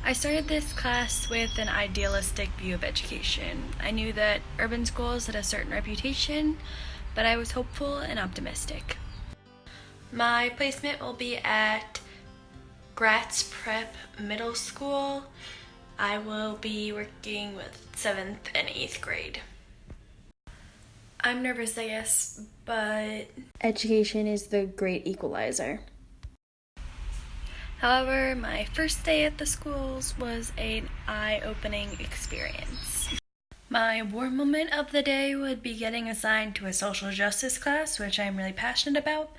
I started this class with an idealistic view of education. I knew that urban schools had a certain reputation, but I was hopeful and optimistic. My placement will be at Gratz Prep Middle School. I will be working with 7th and 8th grade. I'm nervous, I guess, but education is the great equalizer. However, my first day at the schools was an eye-opening experience. My warm moment of the day would be getting assigned to a social justice class, which I'm really passionate about,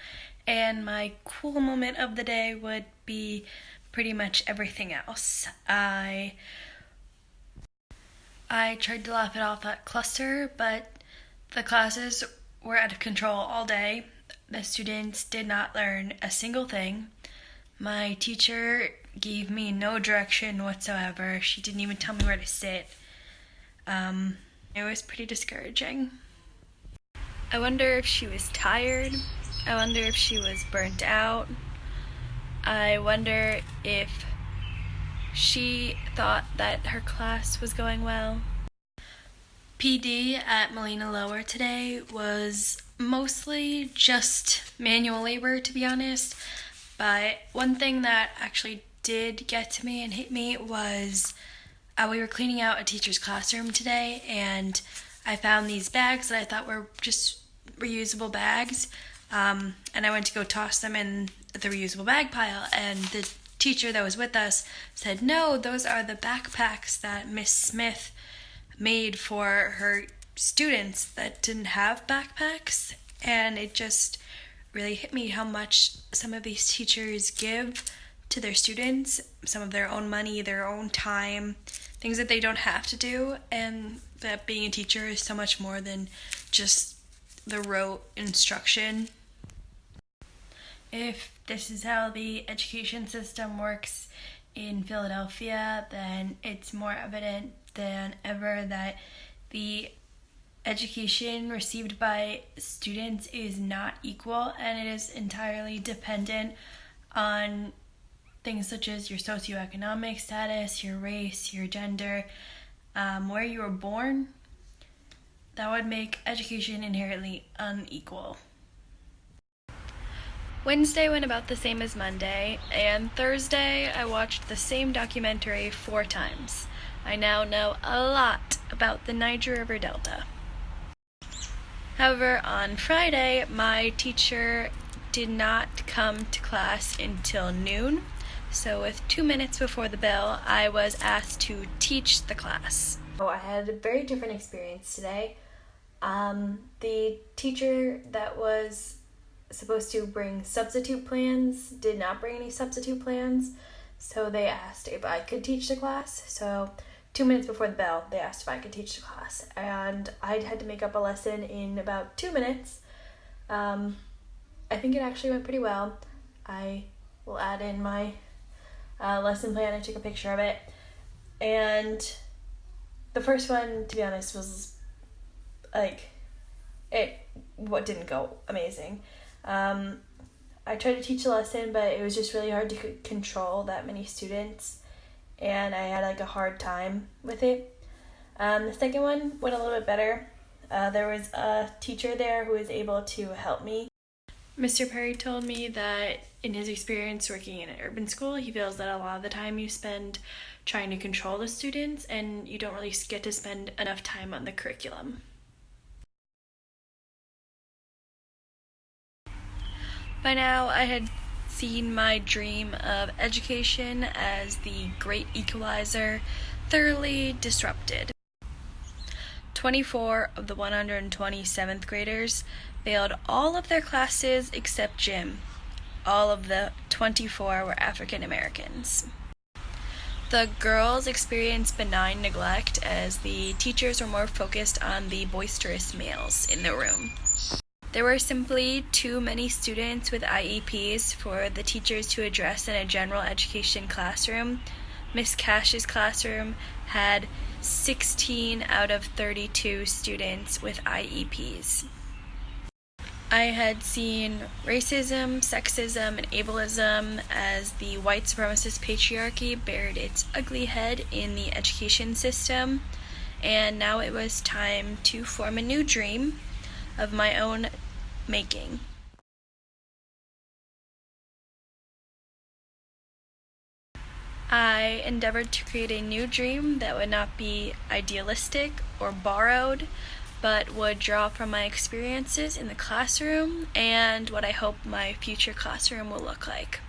and my cool moment of the day would be pretty much everything else. I tried to laugh it off at cluster, but the classes were out of control all day. The students did not learn a single thing. My teacher gave me no direction whatsoever. She didn't even tell me where to sit. It was pretty discouraging. I wonder if she was tired. I wonder if she was burnt out. I wonder if she thought that her class was going well. PD at Molina Lower today was mostly just manual labor, to be honest. But one thing that actually did get to me and hit me was we were cleaning out a teacher's classroom today, and I found these bags that I thought were just reusable bags, and I went to go toss them in the reusable bag pile, and the teacher that was with us said, "No, those are the backpacks that Miss Smith made for her students that didn't have backpacks." And it just really hit me how much some of these teachers give to their students, some of their own money, their own time, things that they don't have to do, and that being a teacher is so much more than just the rote instruction. If this is how the education system works in Philadelphia, then it's more evident than ever that the education received by students is not equal, and it is entirely dependent on things such as your socioeconomic status, your race, your gender, where you were born. That would make education inherently unequal. Wednesday went about the same as Monday, and Thursday I watched the same documentary 4 times. I now know a lot about the Niger River Delta. However, on Friday, my teacher did not come to class until noon, so with 2 minutes before the bell, I was asked to teach the class. I had a very different experience today. The teacher that was supposed to bring substitute plans did not bring any substitute plans, so they asked if I could teach the class. So 2 minutes before the bell, they asked if I could teach the class, and I had to make up a lesson in about 2 minutes. I think it actually went pretty well. I will add in my lesson plan. I took a picture of it, and the first one, to be honest, was what didn't go amazing. I tried to teach a lesson, but it was just really hard to control that many students, and I had a hard time with it. The second one went a little bit better. There was a teacher there who was able to help me. Mr. Perry told me that in his experience working in an urban school, he feels that a lot of the time you spend trying to control the students, and you don't really get to spend enough time on the curriculum. By now, I had seen my dream of education as the great equalizer thoroughly disrupted. 24 of the 120 7th graders failed all of their classes except gym. All of the 24 were African Americans. The girls experienced benign neglect as the teachers were more focused on the boisterous males in the room. There were simply too many students with IEPs for the teachers to address in a general education classroom. Miss Cash's classroom had 16 out of 32 students with IEPs. I had seen racism, sexism, and ableism as the white supremacist patriarchy bared its ugly head in the education system, and now it was time to form a new dream of my own making. I endeavored to create a new dream that would not be idealistic or borrowed, but would draw from my experiences in the classroom and what I hope my future classroom will look like.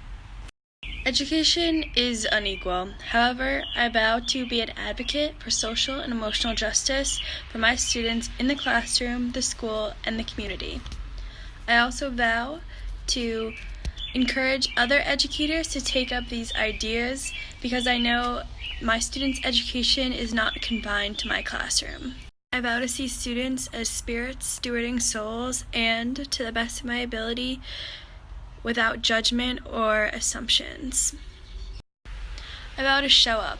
Education is unequal. However, I vow to be an advocate for social and emotional justice for my students in the classroom, the school, and the community. I also vow to encourage other educators to take up these ideas because I know my students' education is not confined to my classroom. I vow to see students as spirits stewarding souls and, to the best of my ability, without judgment or assumptions. I vow to show up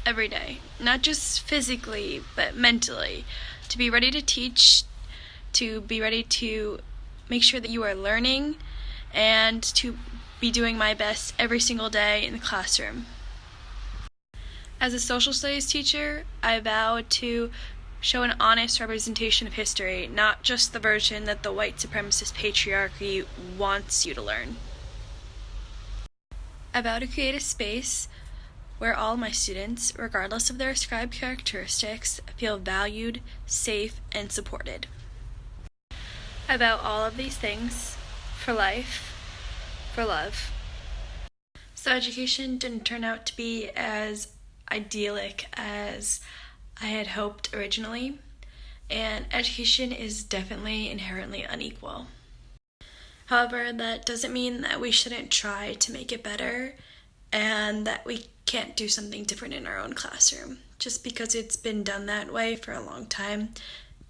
every day, not just physically, but mentally, to be ready to teach, to be ready to make sure that you are learning, and to be doing my best every single day in the classroom. As a social studies teacher, I vow to show an honest representation of history, not just the version that the white supremacist patriarchy wants you to learn. I vow to create a space where all my students, regardless of their ascribed characteristics, feel valued, safe, and supported. I vow all of these things for life, for love. So education didn't turn out to be as idyllic as I had hoped originally, and education is definitely inherently unequal. However, that doesn't mean that we shouldn't try to make it better and that we can't do something different in our own classroom. Just because it's been done that way for a long time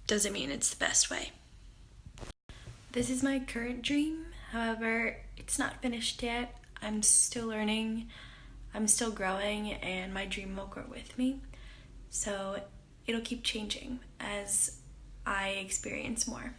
doesn't mean it's the best way. This is my current dream. However, it's not finished yet. I'm still learning, I'm still growing, and my dream will grow with me. So it'll keep changing as I experience more.